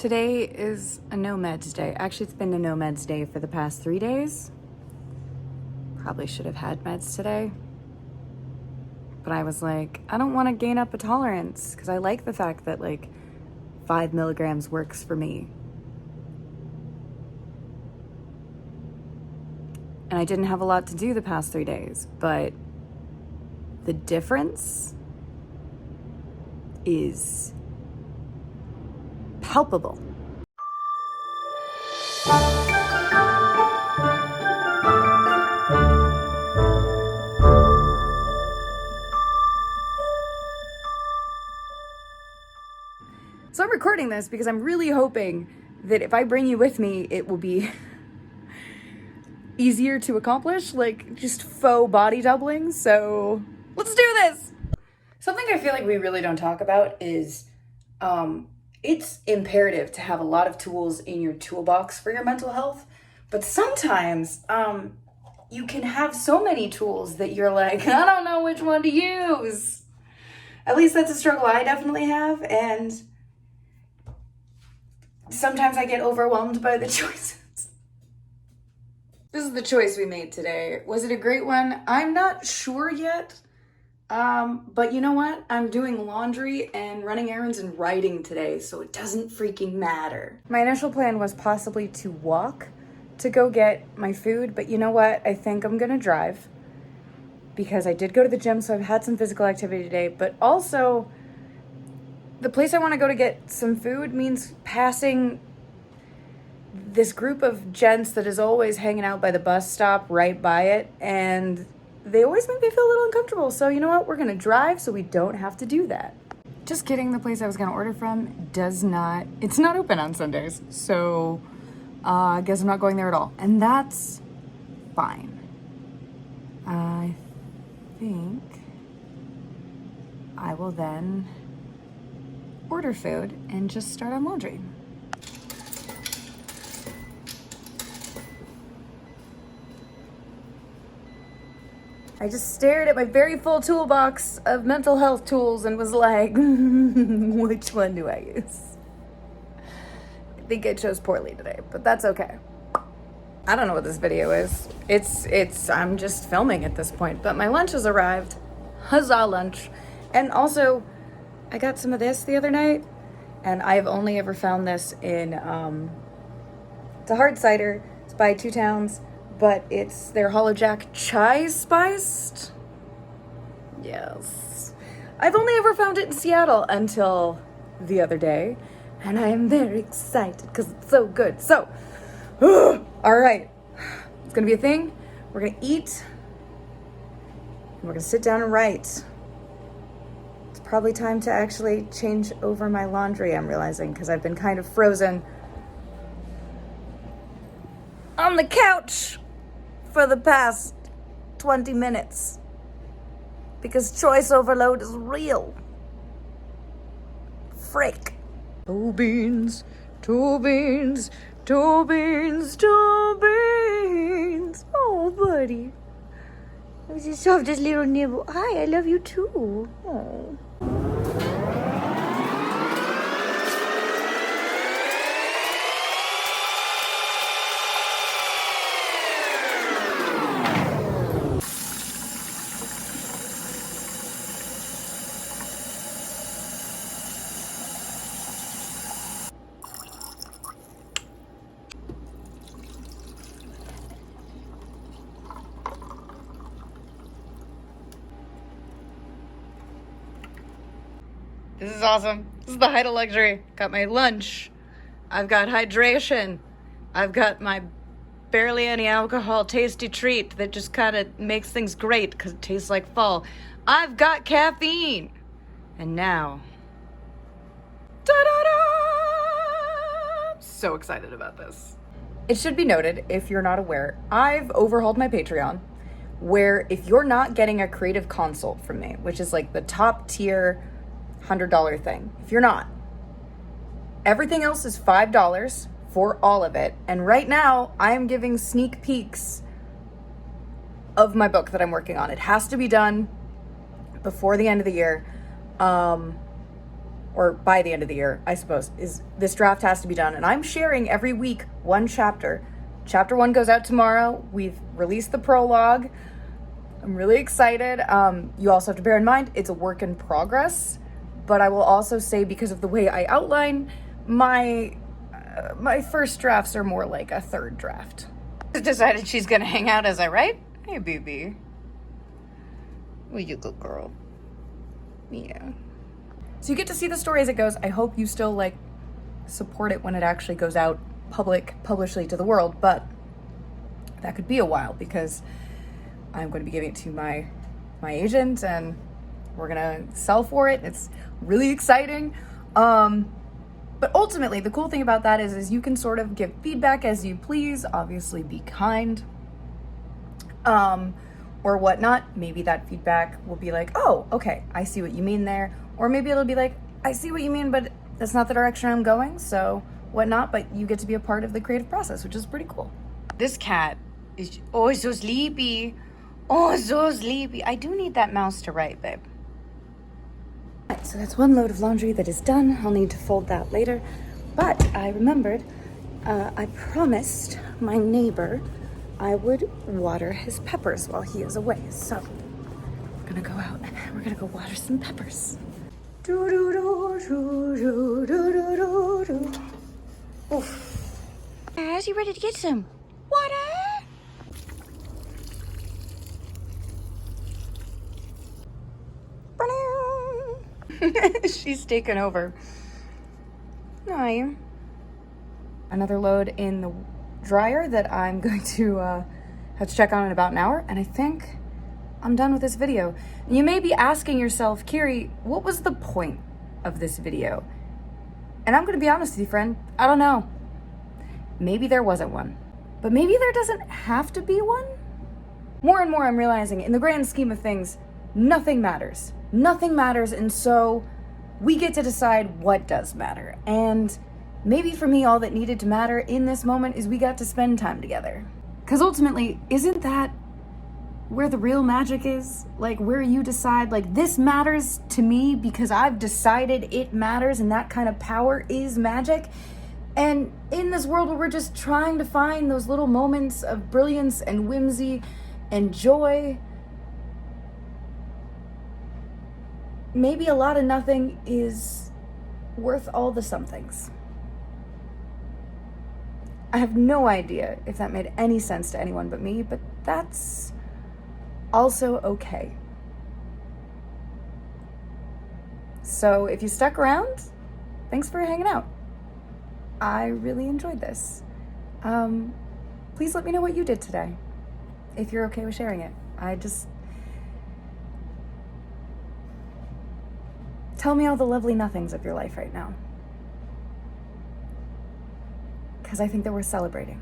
Today is a no meds day. Actually, it's been a no meds day for the past 3 days. Probably should have had meds today. But I was like, I don't want to gain up a tolerance because I like the fact that like 5 milligrams works for me. And I didn't have a lot to do the past 3 days, but the difference is palpable. So I'm recording this because I'm really hoping that if I bring you with me, it will be easier to accomplish, like just faux body doubling. So let's do this. Something I feel like we really don't talk about is it's imperative to have a lot of tools in your toolbox for your mental health. But sometimes you can have so many tools that you're like, I don't know which one to use. At least that's a struggle I definitely have. And sometimes I get overwhelmed by the choices. This is the choice we made today. Was it a great one? I'm not sure yet. But you know what? I'm doing laundry and running errands and writing today, so it doesn't freaking matter. My initial plan was possibly to walk to go get my food, but you know what? I think I'm gonna drive because I did go to the gym, so I've had some physical activity today, but also the place I want to go to get some food means passing this group of gents that is always hanging out by the bus stop right by it, and they always make me feel a little uncomfortable. So you know what? We're gonna drive so we don't have to do that. Just kidding, the place I was gonna order from it's not open on Sundays. So I guess I'm not going there at all. And that's fine. I think I will then order food and just start on laundry. I just stared at my very full toolbox of mental health tools and was like, which one do I use? I think I chose poorly today, but that's okay. I don't know what this video is. I'm just filming at this point, but my lunch has arrived. Huzzah lunch. And also, I got some of this the other night, and I've only ever found this in, it's a hard cider. It's by Two Towns, but it's their Hollow Jack chai spiced. Yes. I've only ever found it in Seattle until the other day, and I am very excited because it's so good. So, all right, it's gonna be a thing. We're gonna eat, and we're gonna sit down and write. It's probably time to actually change over my laundry, I'm realizing, because I've been kind of frozen on the couch for the past 20 minutes because choice overload is real. Frick. Two beans, two beans, two beans, two beans. Oh, buddy. I just have this little nibble. Hi, I love you too. Oh. This is awesome. This is the height of luxury. Got my lunch. I've got hydration. I've got my barely any alcohol tasty treat that just kind of makes things great because it tastes like fall. I've got caffeine. And now, ta-da-da! I'm so excited about this. It should be noted, if you're not aware, I've overhauled my Patreon, where if you're not getting a creative consult from me, which is like the top tier $100 thing. If you're not, everything else is $5 for all of it. And right now I am giving sneak peeks of my book that I'm working on. It has to be done before the end of the year. or by the end of the year, I suppose, is this draft has to be done. And I'm sharing every week one chapter. Chapter 1 goes out tomorrow. We've released the prologue. I'm really excited. You also have to bear in mind, it's a work in progress. But I will also say, because of the way I outline, my first drafts are more like a third draft. Decided she's gonna hang out, as I write. Hey, baby. Well, you good girl. Yeah. So you get to see the story as it goes. I hope you still like support it when it actually goes out publicly to the world, but that could be a while because I'm going to be giving it to my agent and we're gonna sell for it. It's really exciting. But ultimately, the cool thing about that is you can sort of give feedback as you please. Obviously, be kind. Or whatnot. Maybe that feedback will be like, oh, okay, I see what you mean there. Or maybe it'll be like, I see what you mean, but that's not the direction I'm going, so whatnot. But you get to be a part of the creative process, which is pretty cool. This cat is, oh, so sleepy. Oh, so sleepy. I do need that mouse to write, babe. Right, so that's one load of laundry that is done. I'll need to fold that later. But I remembered, I promised my neighbor I would water his peppers while he is away. So we're gonna go out and we're gonna go water some peppers. Oof. Is he ready to get some water? She's taken over. Hi. Another load in the dryer that I'm going to have to check on in about an hour, and I think I'm done with this video. And you may be asking yourself, Kiri, what was the point of this video? And I'm going to be honest with you, friend, I don't know. Maybe there wasn't one, but maybe there doesn't have to be one. More and more I'm realizing, in the grand scheme of things, nothing matters. Nothing matters, and so we get to decide what does matter. And maybe for me, all that needed to matter in this moment is we got to spend time together. Because ultimately, isn't that where the real magic is? Like, where you decide, like, this matters to me because I've decided it matters, and that kind of power is magic. And in this world where we're just trying to find those little moments of brilliance and whimsy and joy, maybe a lot of nothing is worth all the somethings. I have no idea if that made any sense to anyone but me, but that's also okay. So if you stuck around, thanks for hanging out. I really enjoyed this. Please let me know what you did today, if you're okay with sharing it. Tell me all the lovely nothings of your life right now, because I think that we're celebrating.